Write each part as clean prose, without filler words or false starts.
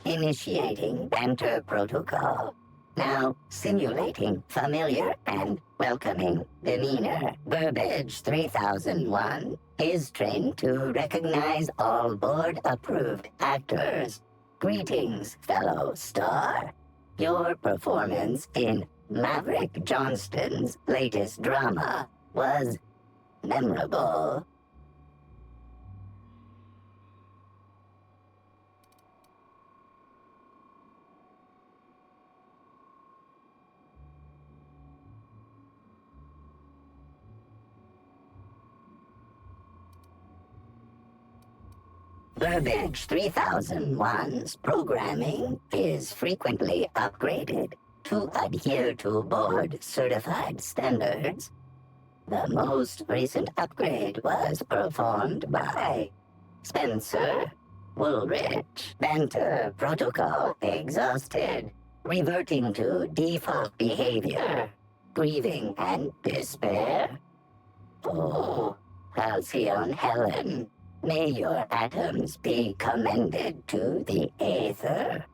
Initiating banter protocol. Now simulating familiar and welcoming demeanor. Burbage 3001 is trained to recognize all board-approved actors. Greetings, fellow star. Your performance in Maverick Johnston's latest drama was memorable. Burbage 3001's programming is frequently upgraded to adhere to board-certified standards. The most recent upgrade was performed by Spencer Woolrich. Banter protocol exhausted, reverting to default behavior, grieving and despair. Oh, Halcyon Helen. May your atoms be commended to the Aether.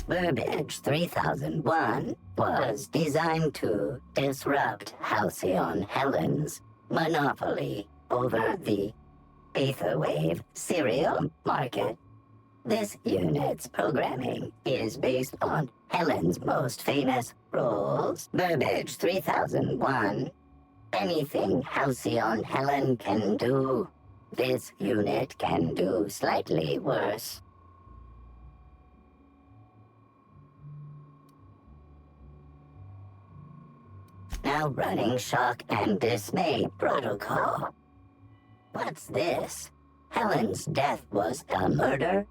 Burbage 3001 was designed to disrupt Halcyon Helen's monopoly over the Aetherwave serial market. This unit's programming is based on Helen's most famous roles. Burbage 3001. Anything Halcyon Helen can do, this unit can do slightly worse. Now running shock and dismay protocol. What's this? Helen's death was a murder?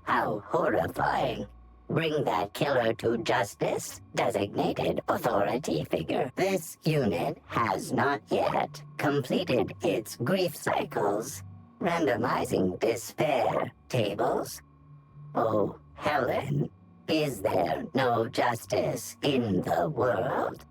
How horrifying. Bring that killer to justice, designated authority figure. This unit has not yet completed its grief cycles. Randomizing despair tables. Oh, Helen, is there no justice in the world?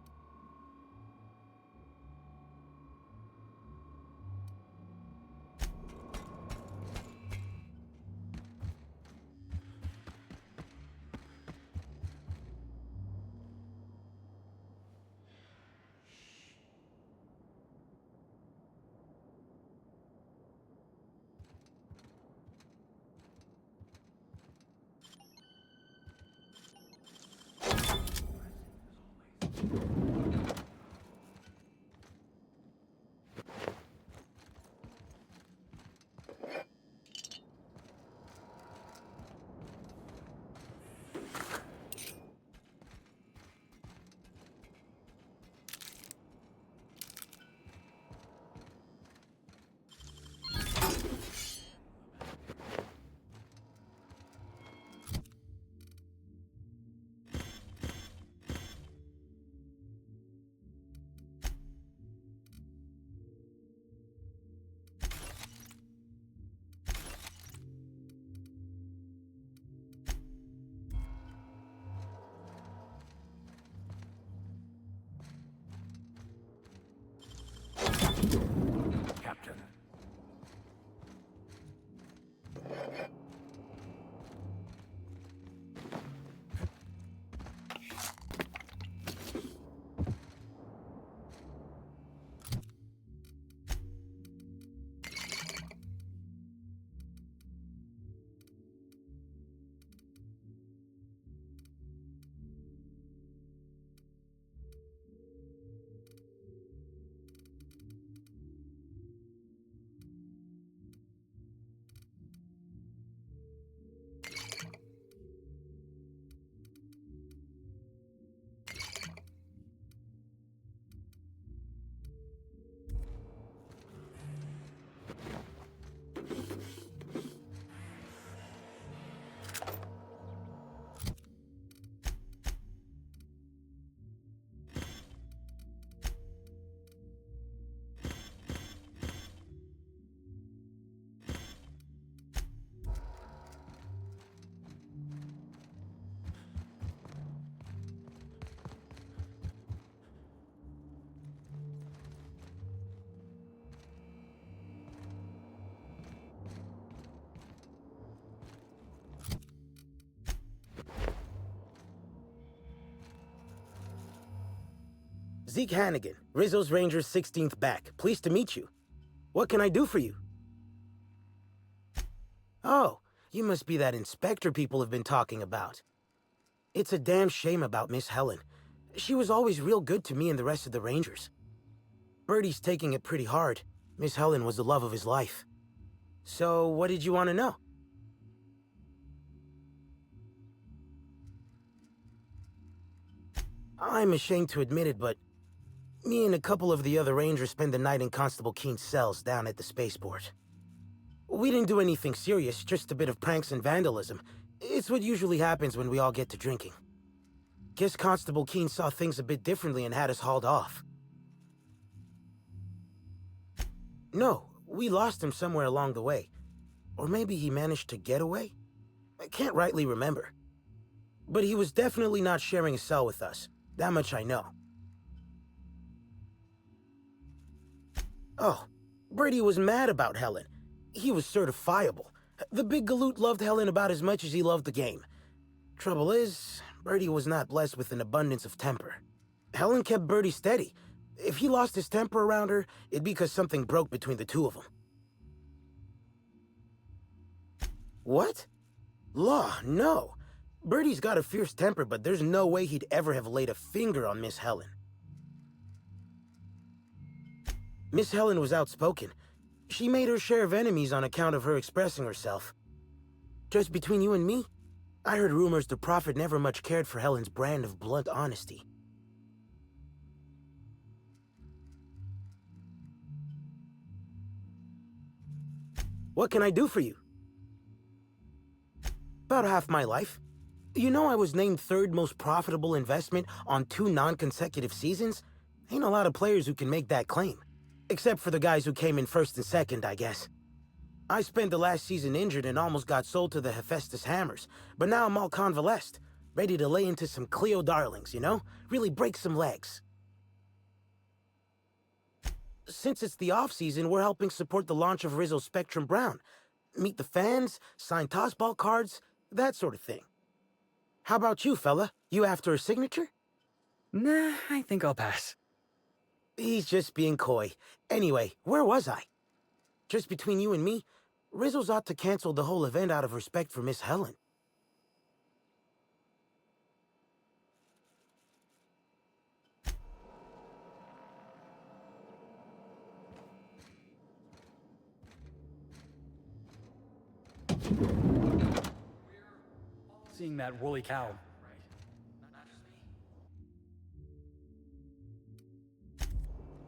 Zeke Hannigan, Rizzo's Rangers 16th back. Pleased to meet you. What can I do for you? Oh, you must be that inspector people have been talking about. It's a damn shame about Miss Helen. She was always real good to me and the rest of the Rangers. Birdie's taking it pretty hard. Miss Helen was the love of his life. So, what did you want to know? I'm ashamed to admit it, but me and a couple of the other Rangers spent the night in Constable Keen's cells down at the spaceport. We didn't do anything serious, just a bit of pranks and vandalism. It's what usually happens when we all get to drinking. Guess Constable Keen saw things a bit differently and had us hauled off. No, we lost him somewhere along the way. Or maybe he managed to get away? I can't rightly remember. But he was definitely not sharing a cell with us. That much I know. Oh, Brady was mad about Helen. He was certifiable. The big galoot loved Helen about as much as he loved the game. Trouble is, Birdie was not blessed with an abundance of temper. Helen kept Birdie steady. If he lost his temper around her, it'd be because something broke between the two of them. What? Law, no. Birdie's got a fierce temper, but there's no way he'd ever have laid a finger on Miss Helen. Miss Helen was outspoken. She made her share of enemies on account of her expressing herself. Just between you and me, I heard rumors the Prophet never much cared for Helen's brand of blunt honesty. What can I do for you? About half my life. You know I was named third most profitable investment on 2 non-consecutive seasons? Ain't a lot of players who can make that claim. Except for the guys who came in first and second, I guess. I spent the last season injured and almost got sold to the Hephaestus Hammers, but now I'm all convalesced, ready to lay into some Cleo darlings, you know? Really break some legs. Since it's the off-season, we're helping support the launch of Rizzo Spectrum Brown. Meet the fans, sign tossball cards, that sort of thing. How about you, fella? You after a signature? Nah, I think I'll pass. He's just being coy. Anyway, where was I? Just between you and me, Rizzo's ought to cancel the whole event out of respect for Miss Helen. Seeing that woolly cow.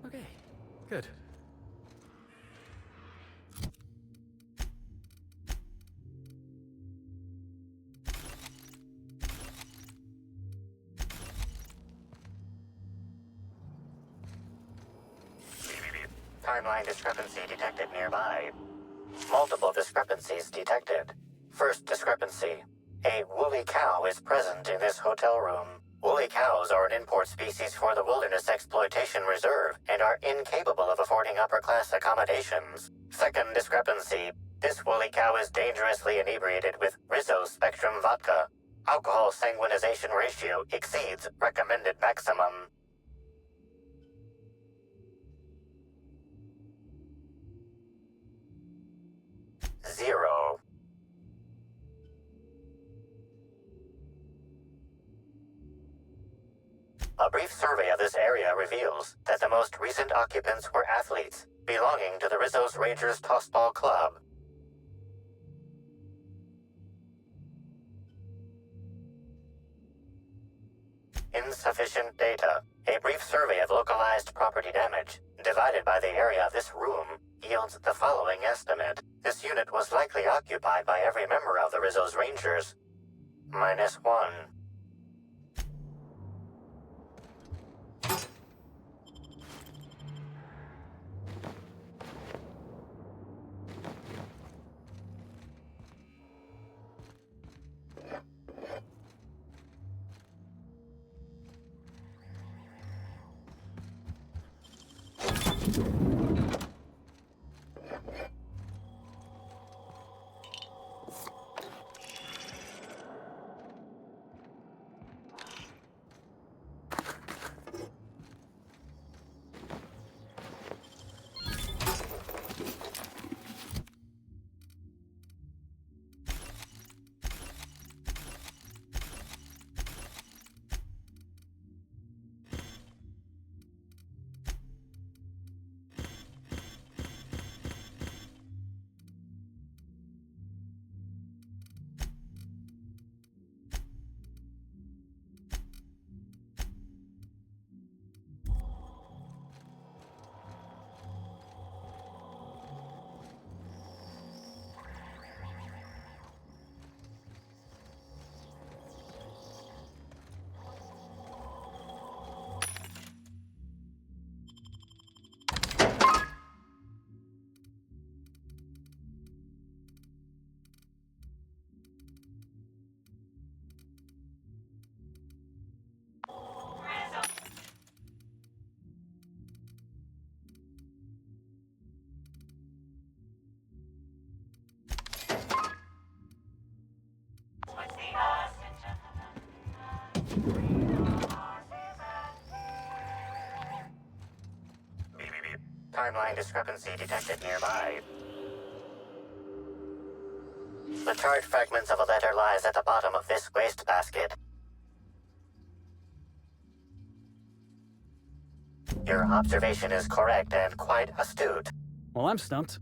Okay, good. Timeline discrepancy detected nearby. Multiple discrepancies detected. First discrepancy. A woolly cow is present in this hotel room. Woolly cows are an import species for the Wilderness Exploitation Reserve and are incapable of affording upper-class accommodations. Second discrepancy. This woolly cow is dangerously inebriated with Rizzo Spectrum vodka. Alcohol sanguinization ratio exceeds recommended maximum. Zero. A brief survey of this area reveals that the most recent occupants were athletes belonging to the Rizzo's Rangers Tossball Club. Insufficient data. A brief survey of localized property damage, divided by the area of this room, yields the following estimate. This unit was likely occupied by every member of the Rizzo's Rangers. -1. Beep, beep, beep. Timeline discrepancy detected nearby. The charged fragments of a letter lies at the bottom of this wastebasket. Your observation is correct and quite astute. Well, I'm stumped.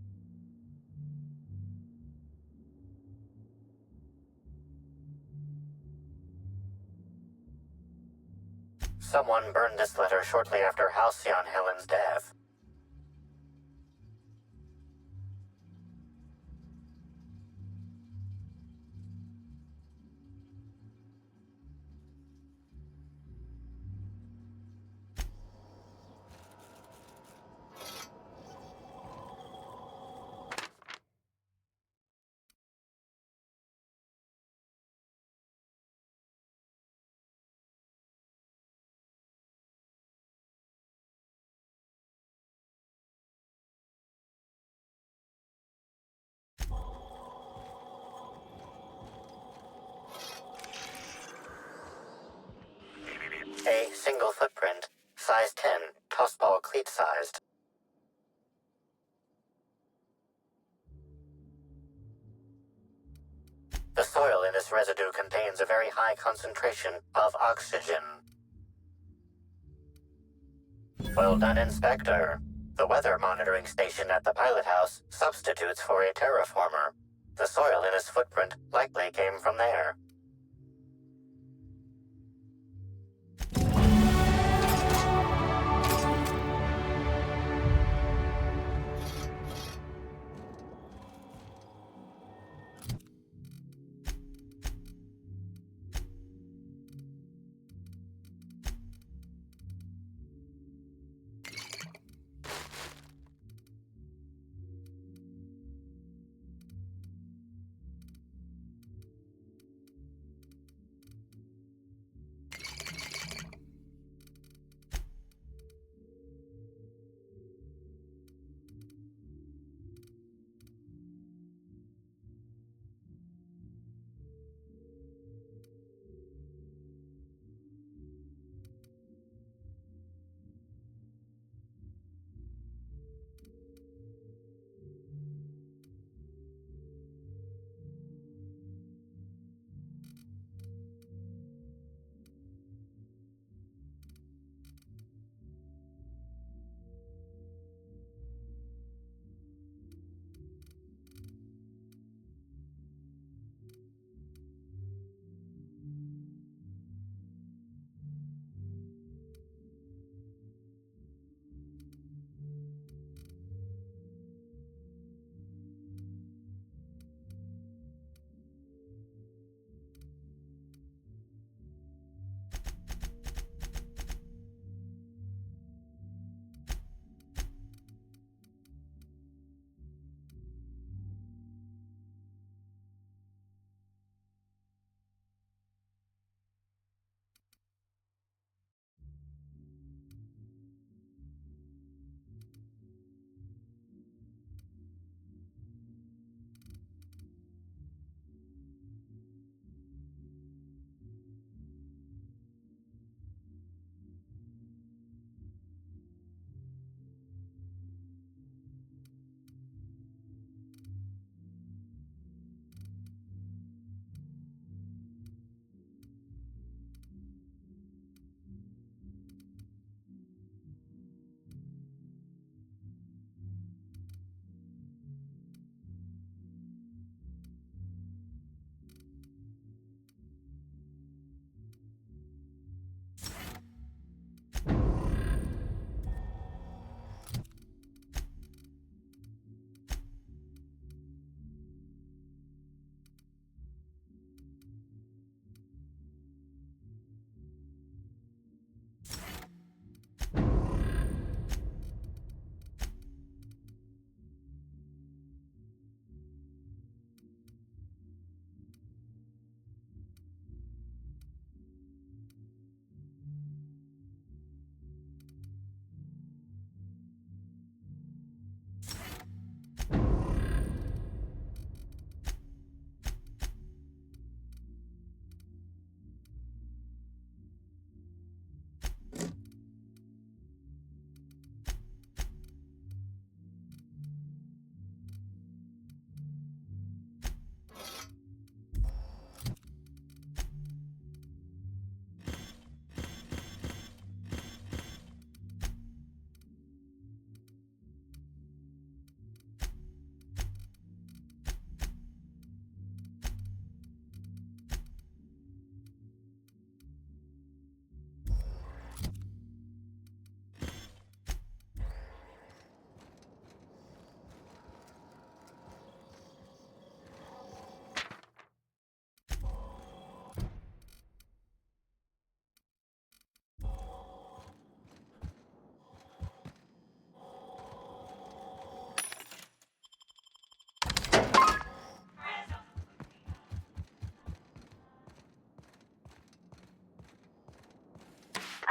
Someone burned this letter shortly after Halcyon Helen's death. A single footprint, size 10, tossball cleat sized. The soil in this residue contains a very high concentration of oxygen. Well done, Inspector. The weather monitoring station at the pilot house substitutes for a terraformer. The soil in this footprint likely came from there.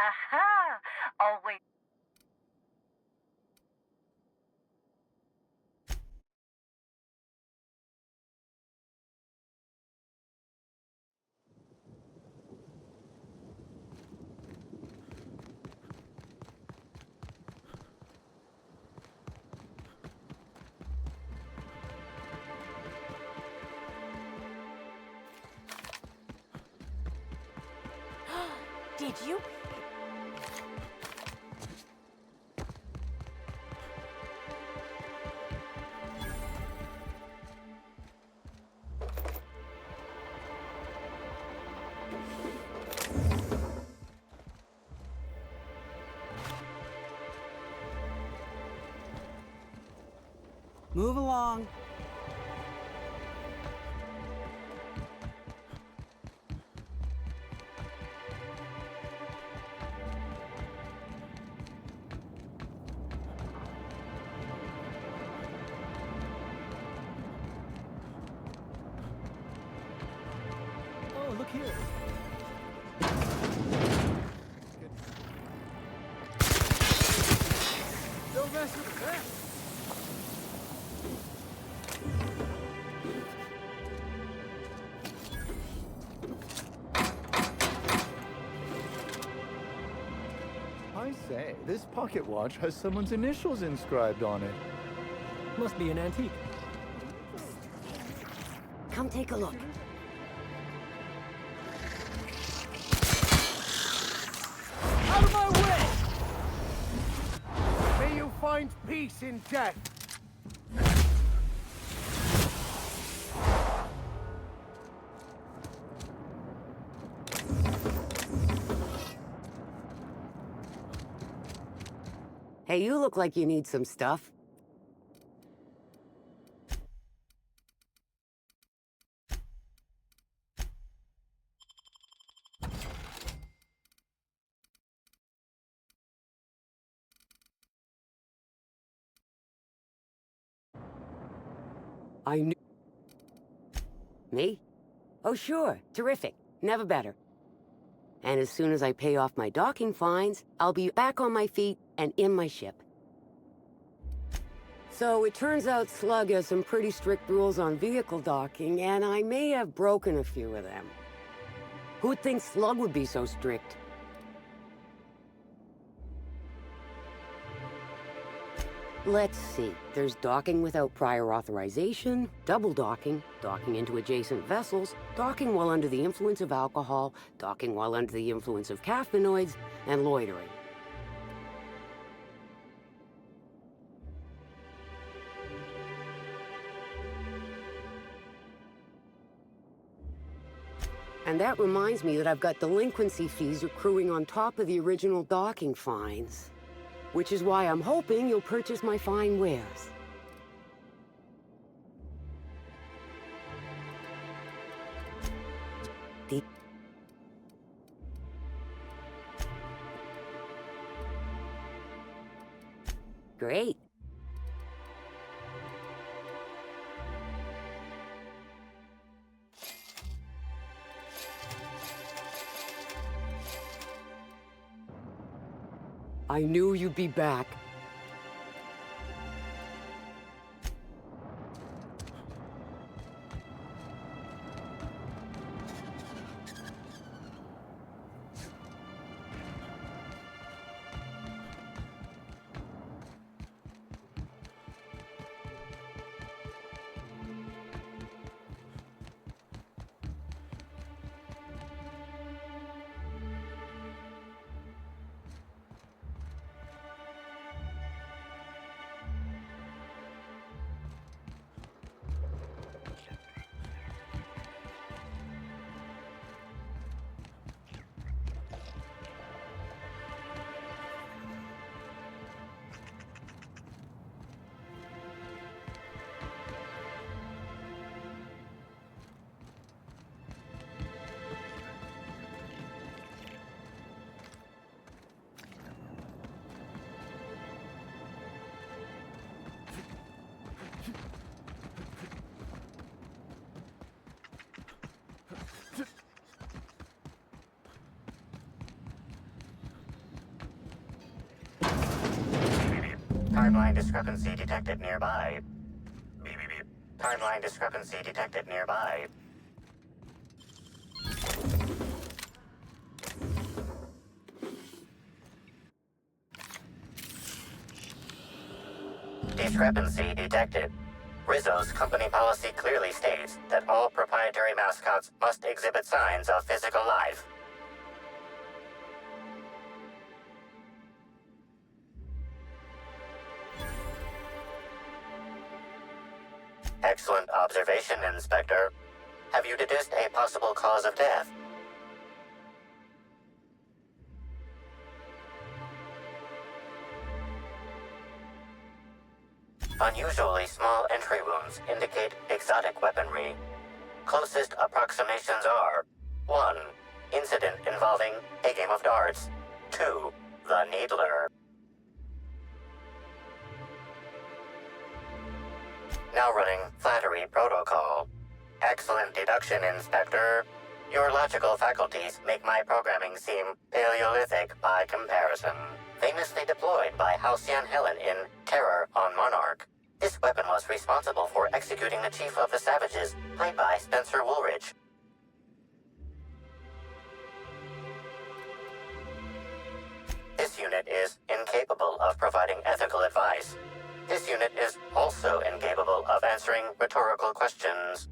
Aha! Always. Did you? Move along. Oh, look here. Don't mess with that. I say, this pocket watch has someone's initials inscribed on it. Must be an antique. Come take a look. Out of my way! May you find peace in death. Hey, you look like you need some stuff. I knew... Me? Oh, sure. Terrific. Never better. And as soon as I pay off my docking fines, I'll be back on my feet and in my ship. So it turns out Slug has some pretty strict rules on vehicle docking, and I may have broken a few of them. Who'd think Slug would be so strict? Let's see. There's docking without prior authorization, double docking, docking into adjacent vessels, docking while under the influence of alcohol, docking while under the influence of caffeinoids, and loitering. And that reminds me that I've got delinquency fees accruing on top of the original docking fines. Which is why I'm hoping you'll purchase my fine wares. Great. I knew you'd be back. Timeline discrepancy detected nearby. Beep, beep, beep. Timeline discrepancy detected nearby. Discrepancy detected. Rizzo's company policy clearly states that all proprietary mascots must exhibit signs of physical life. Excellent observation, Inspector. Have you deduced a possible cause of death? Unusually small entry wounds indicate exotic weaponry. Closest approximations are 1. Incident involving a game of darts. 2. The Needler. Now running Flattery Protocol. Excellent deduction, Inspector. Your logical faculties make my programming seem Paleolithic by comparison. Famously deployed by Halcyon Helen in Terror on Monarch. This weapon was responsible for executing the Chief of the Savages, played by Spencer Woolridge. This unit is incapable of providing ethical advice. This unit is also incapable of answering rhetorical questions.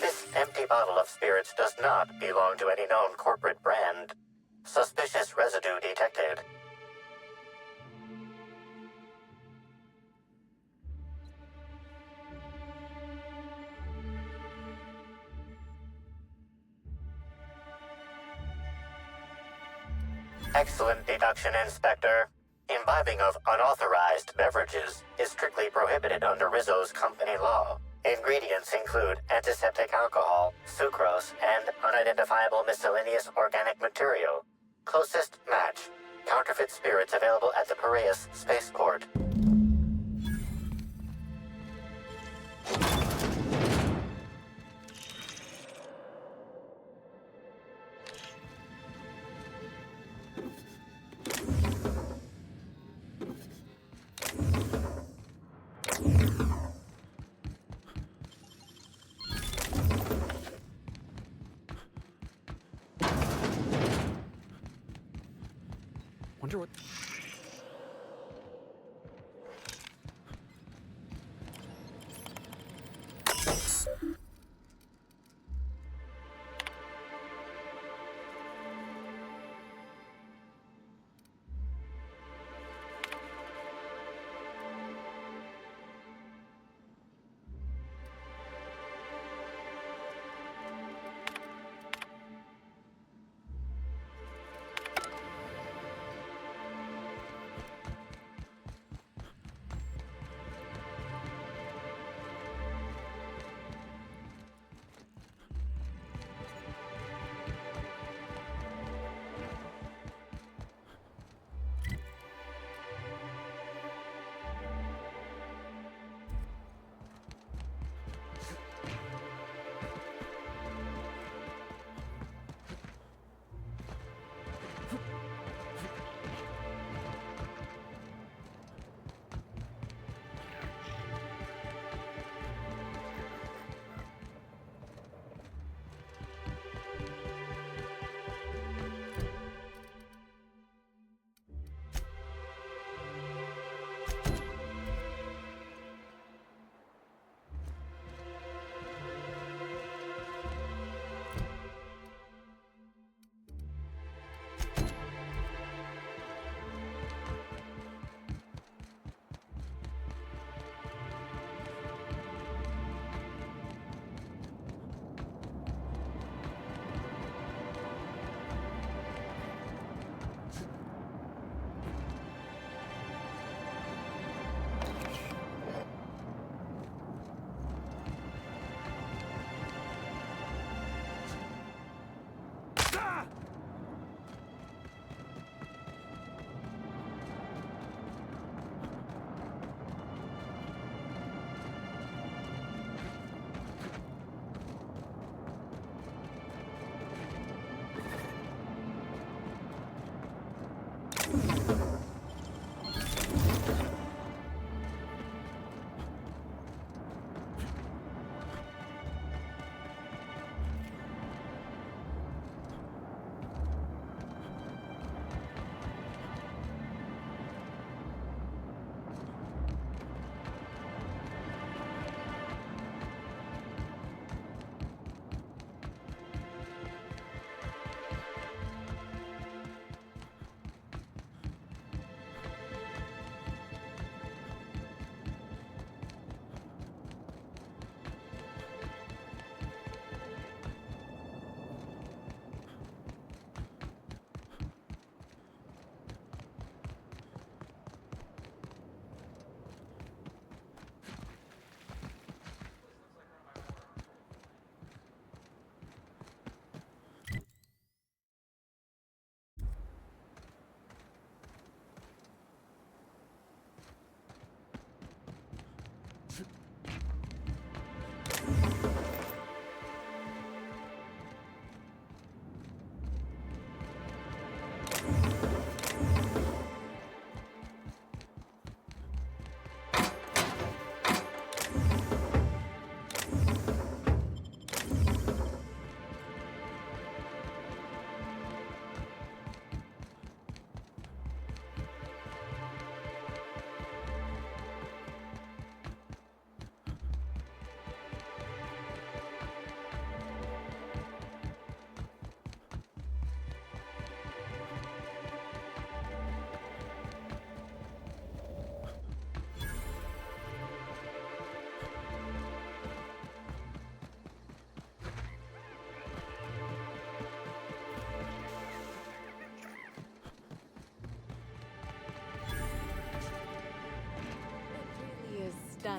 This empty bottle of spirits does not belong to any known corporate brand. Suspicious residue detected. Excellent deduction, Inspector. Imbibing of unauthorized beverages is strictly prohibited under Rizzo's company law. Ingredients include antiseptic alcohol, sucrose, and unidentifiable miscellaneous organic material. Closest match. Counterfeit spirits available at the Piraeus spaceport. Wonder what...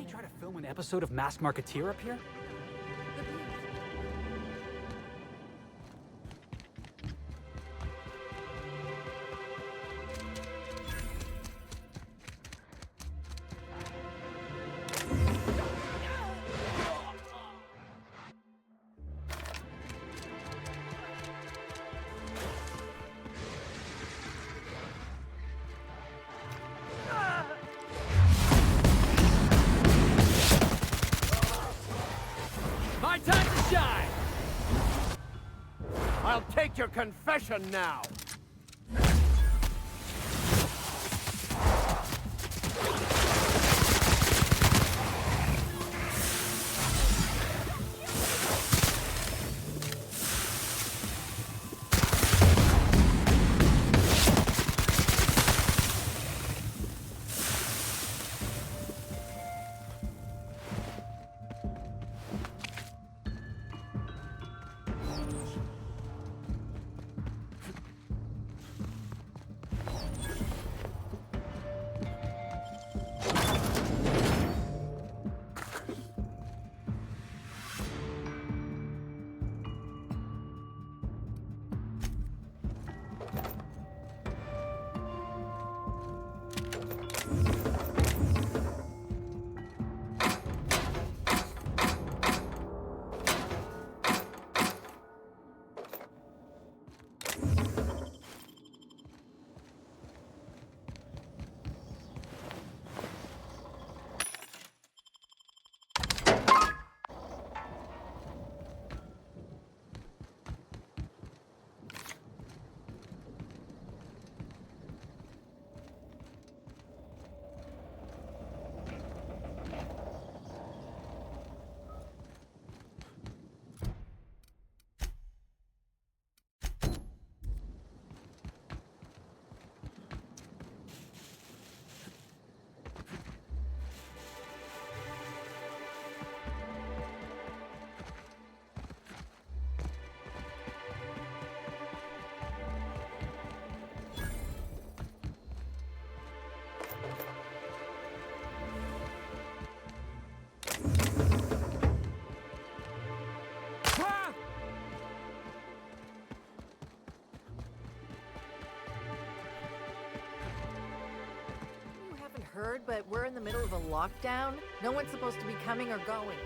Somebody try to film an episode of Masked Marketeer up here? My time to shine! I'll take your confession now! Heard, but we're in the middle of a lockdown. No one's supposed to be coming or going.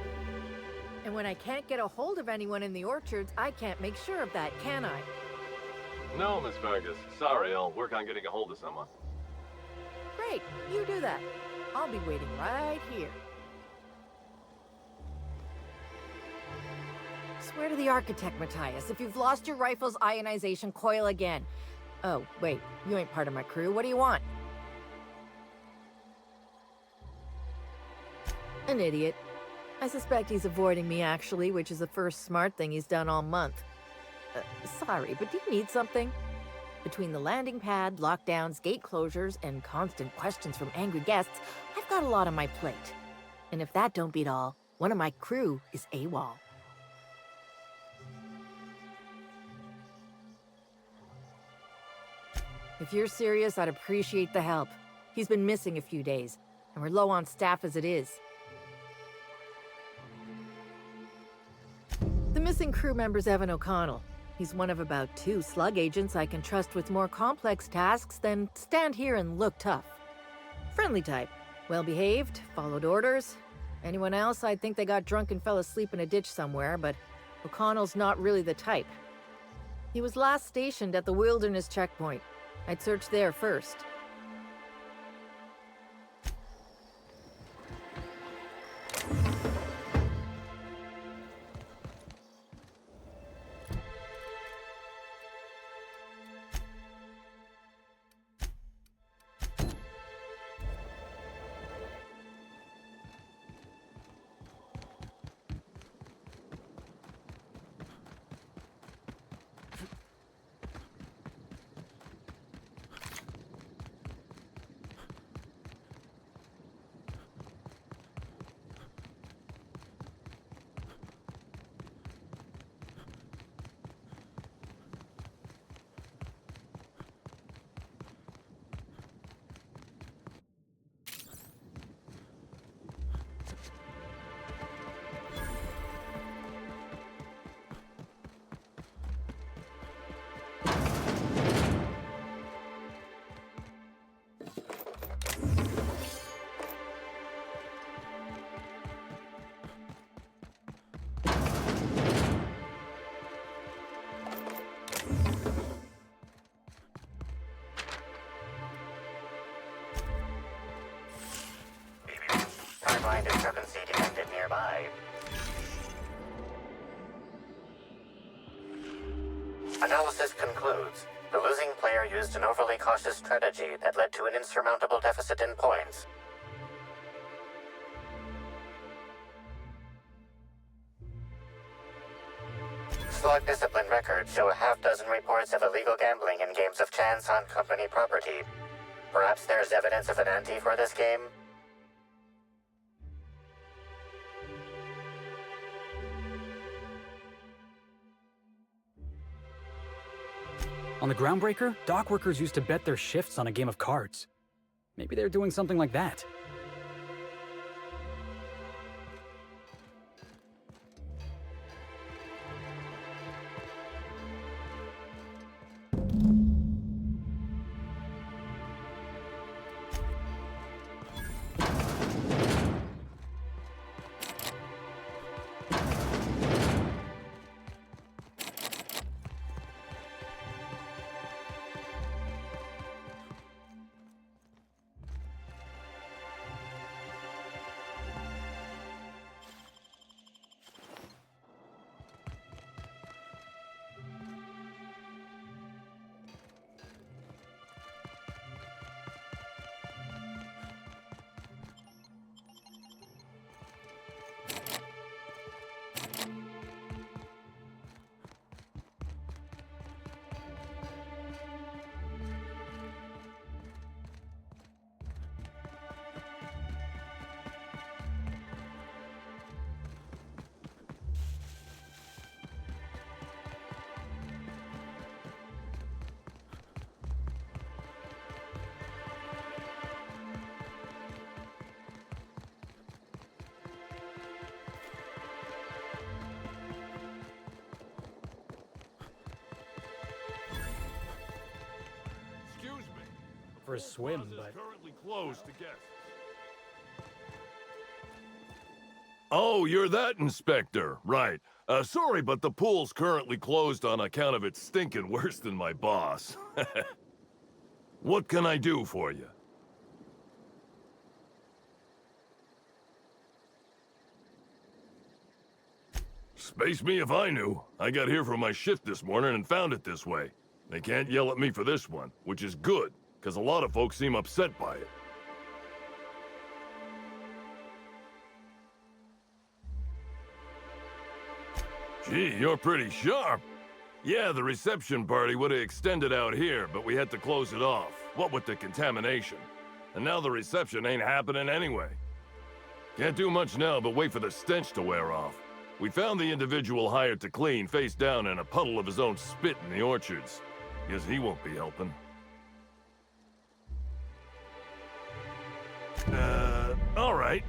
And when I can't get a hold of anyone in the orchards, I can't make sure of that, can I? No, Miss Vargas. Sorry, I'll work on getting a hold of someone. Great, you do that. I'll be waiting right here. Swear to the architect, Matthias, if you've lost your rifle's ionization coil again. Oh, wait, you ain't part of my crew. What do you want? An idiot. I suspect he's avoiding me, actually, which is the first smart thing he's done all month. Sorry, but do you need something? Between the landing pad, lockdowns, gate closures, and constant questions from angry guests, I've got a lot on my plate. And if that don't beat all, one of my crew is AWOL. If you're serious, I'd appreciate the help. He's been missing a few days, and we're low on staff as it is. The missing crew member's Evan O'Connell. He's one of about 2 slug agents I can trust with more complex tasks than stand here and look tough. Friendly type. Well-behaved, followed orders. Anyone else, I'd think they got drunk and fell asleep in a ditch somewhere, but O'Connell's not really the type. He was last stationed at the Wilderness Checkpoint. I'd search there first. Timeline discrepancy detected nearby. Analysis concludes. The losing player used an overly cautious strategy that led to an insurmountable deficit in points. Slug discipline records show a half-dozen reports of illegal gambling in games of chance on company property. Perhaps there's evidence of an ante for this game? On the Groundbreaker, dock workers used to bet their shifts on a game of cards. Maybe they're doing something like that. For a swim, but Currently closed to guests. Oh, you're that inspector, right. Sorry, but the pool's currently closed on account of it stinking worse than my boss. What can I do for you? Space me if I knew. I got here for my shift this morning and found it this way. They can't yell at me for this one, which is good, because a lot of folks seem upset by it. Gee, you're pretty sharp. Yeah, the reception party would have extended out here, but we had to close it off, what with the contamination. And now the reception ain't happening anyway. Can't do much now but wait for the stench to wear off. We found the individual hired to clean face down in a puddle of his own spit in the orchards. Guess he won't be helping. All right.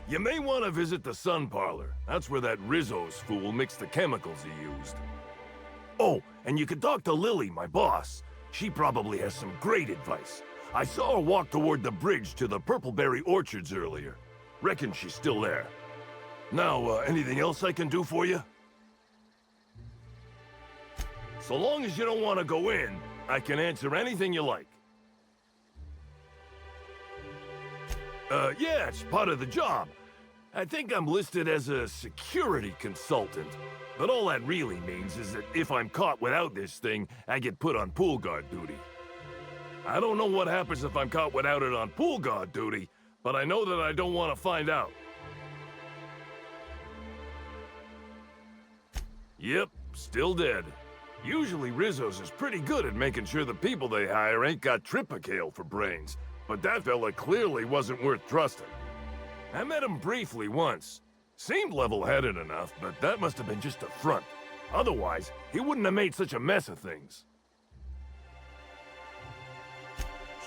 You may want to visit the sun parlor. That's where that Rizzo's fool mixed the chemicals he used. Oh, and you could talk to Lily, my boss. She probably has some great advice. I saw her walk toward the bridge to the Purpleberry Orchards earlier. Reckon she's still there. Now, anything else I can do for you? So long as you don't want to go in, I can answer anything you like. Yeah, it's part of the job. I think I'm listed as a security consultant. But all that really means is that if I'm caught without this thing, I get put on pool guard duty. I don't know what happens if I'm caught without it on pool guard duty, but I know that I don't want to find out. Yep, still dead. Usually Rizzo's is pretty good at making sure the people they hire ain't got tripicale for brains, but that fella clearly wasn't worth trusting. I met him briefly once. Seemed level-headed enough, but that must have been just a front. Otherwise, he wouldn't have made such a mess of things.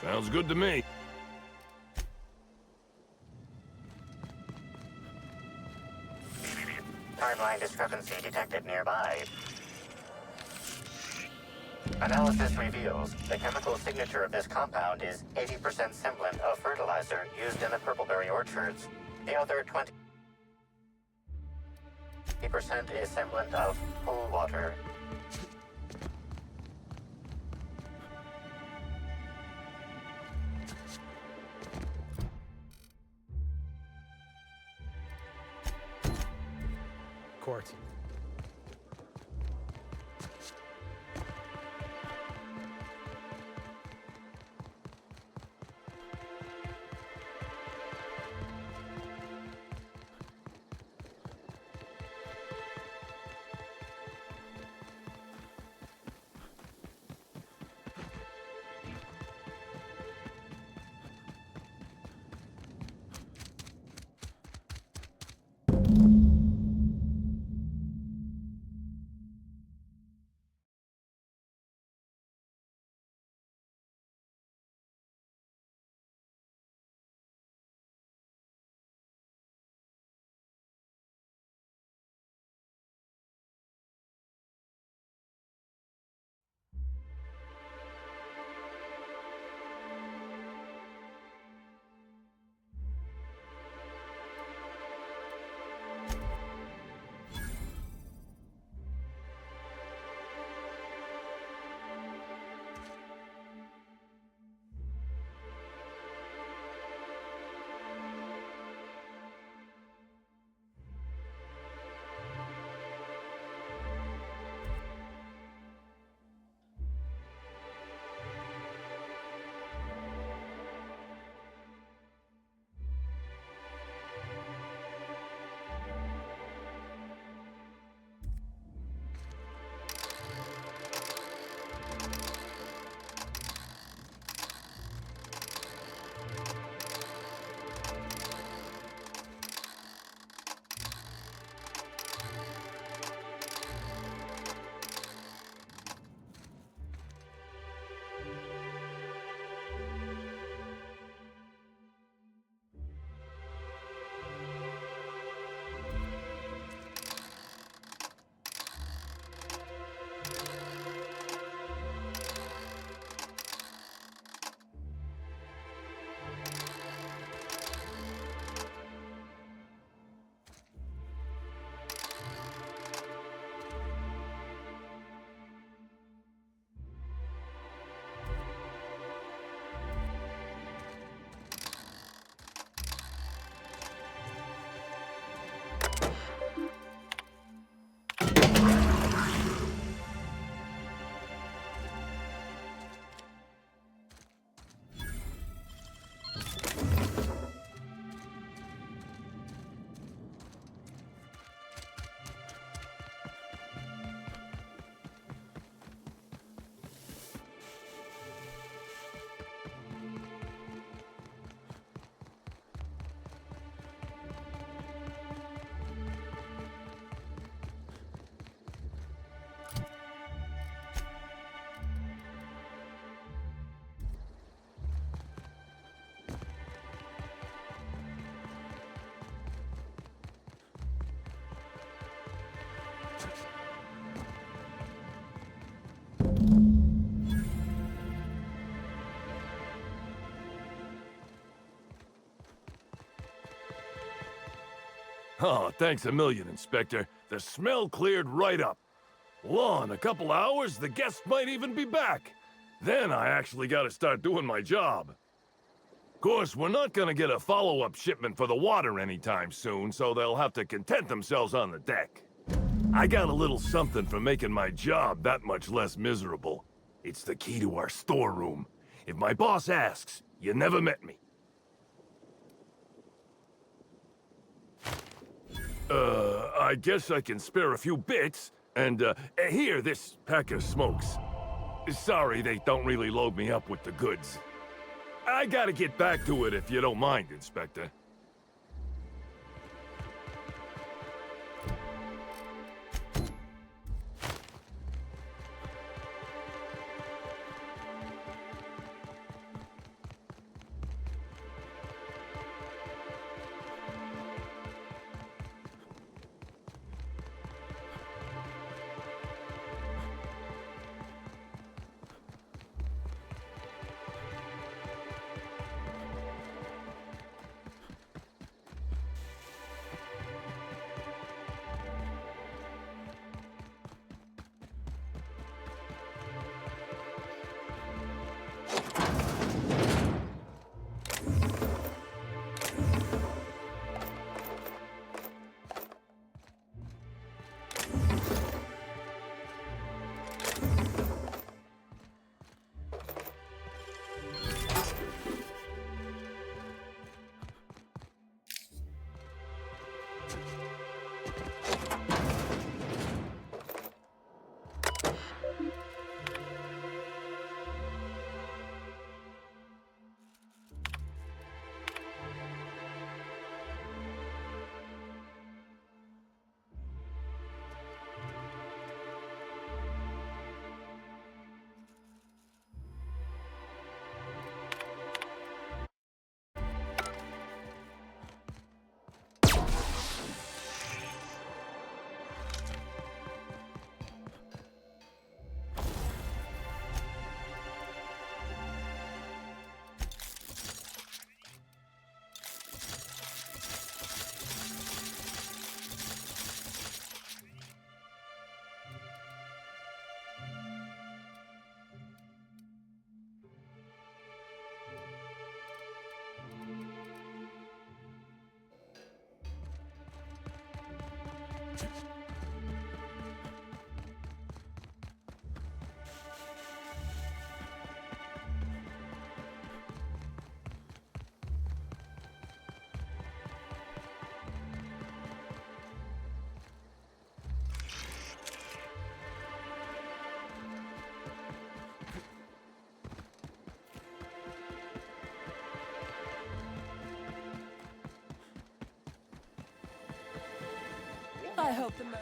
Sounds good to me. Timeline discrepancy detected nearby. Analysis reveals the chemical signature of this compound is 80% semblant of fertilizer used in the Purpleberry Orchards. The other 20% is semblant of pool water. court. Oh, thanks a million, Inspector. The smell cleared right up. Well, in a couple hours, the guests might even be back. Then I actually gotta start doing my job. Of course, we're not gonna get a follow-up shipment for the water anytime soon, so they'll have to content themselves on the deck. I got a little something for making my job that much less miserable. It's the key to our storeroom. If my boss asks, you never met me. I guess I can spare a few bits. And, here, this pack of smokes. Sorry they don't really load me up with the goods. I gotta get back to it if you don't mind, Inspector. I hope the murderer...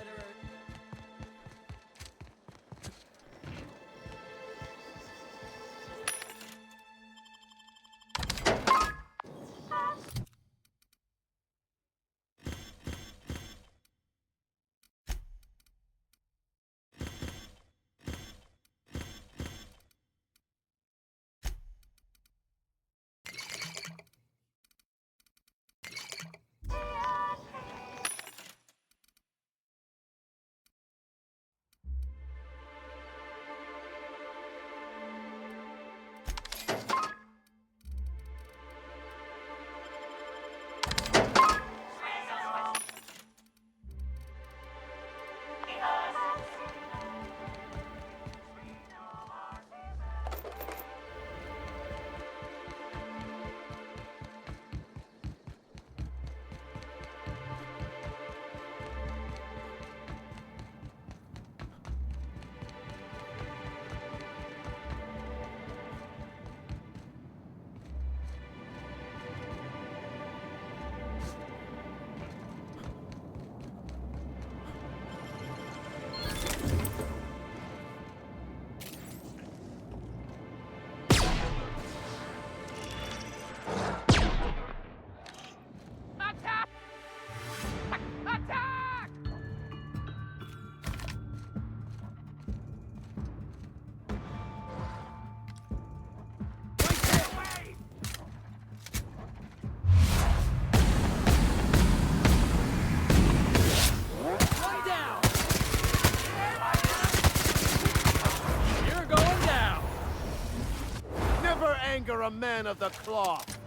Anger a man of the cloth.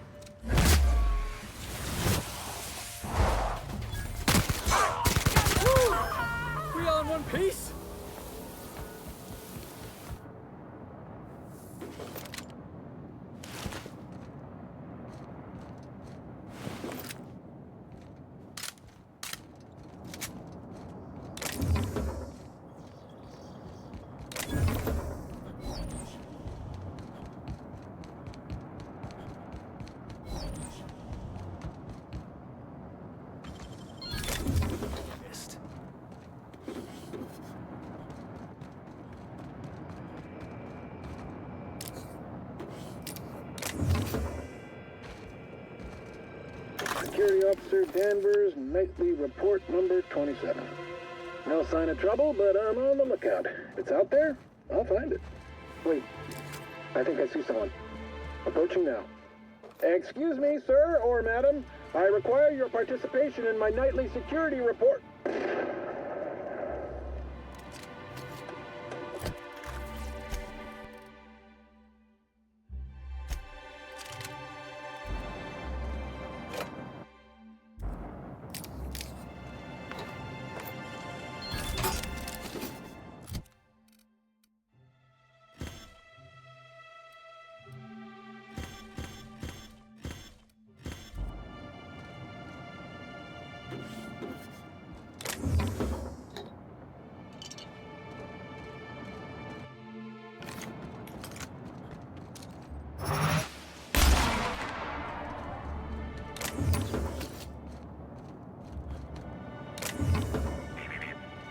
We all in one piece? Security Officer Danvers, nightly report number 27. No sign of trouble, but I'm on the lookout. If it's out there, I'll find it. Wait, I think I see someone. Approaching now. Excuse me, sir or madam. I require your participation in my nightly security report.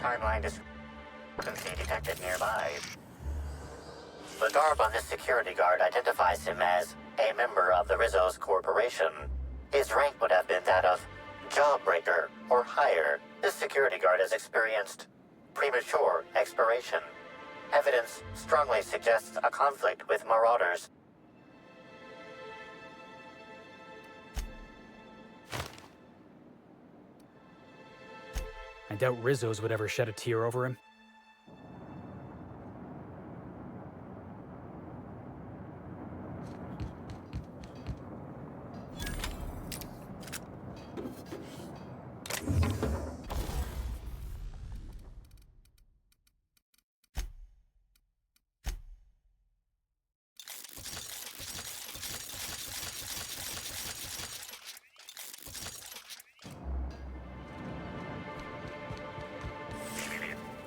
Timeline discrepancy detected nearby. The garb on this security guard identifies him as a member of the Rizzo's Corporation. His rank would have been that of Jawbreaker or higher. This security guard has experienced premature expiration. Evidence strongly suggests a conflict with Marauders. I doubt Rizzo's would ever shed a tear over him.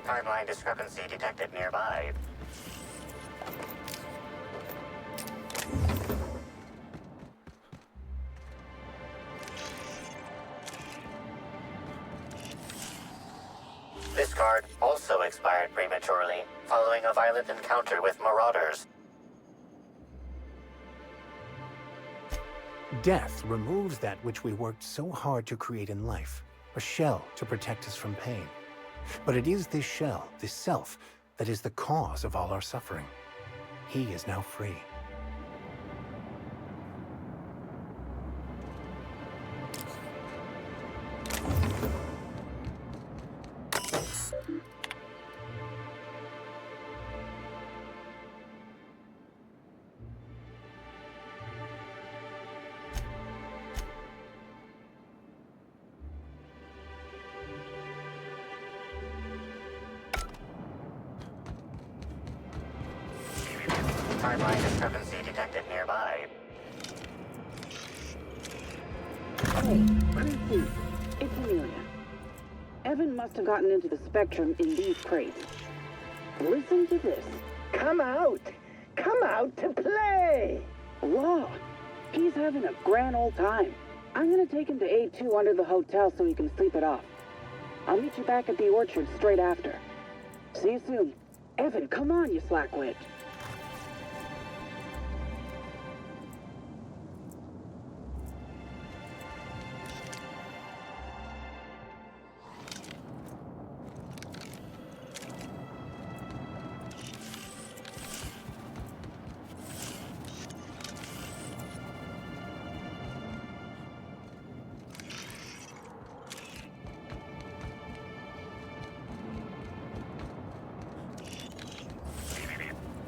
Timeline discrepancy detected nearby. card also expired prematurely, following a violent encounter with marauders. Death removes that which we worked so hard to create in life, a shell to protect us from pain. But it is this shell, this self, that is the cause of all our suffering. He is now free. Timeline discrepancy detected nearby. Hey, Chrissy, it's Amelia. Evan must have gotten into the spectrum in these crates. Listen to this. Come out! Come out to play! Wow, he's having a grand old time. I'm gonna take him to A2 under the hotel so he can sleep it off. I'll meet you back at the orchard straight after. See you soon. Evan, come on, you slackwit.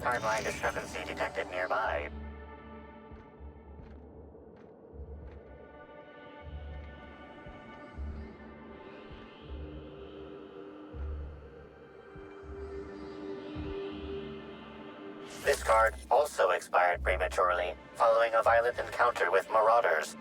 Timeline discrepancy detected nearby. This card also expired prematurely, following a violent encounter with marauders.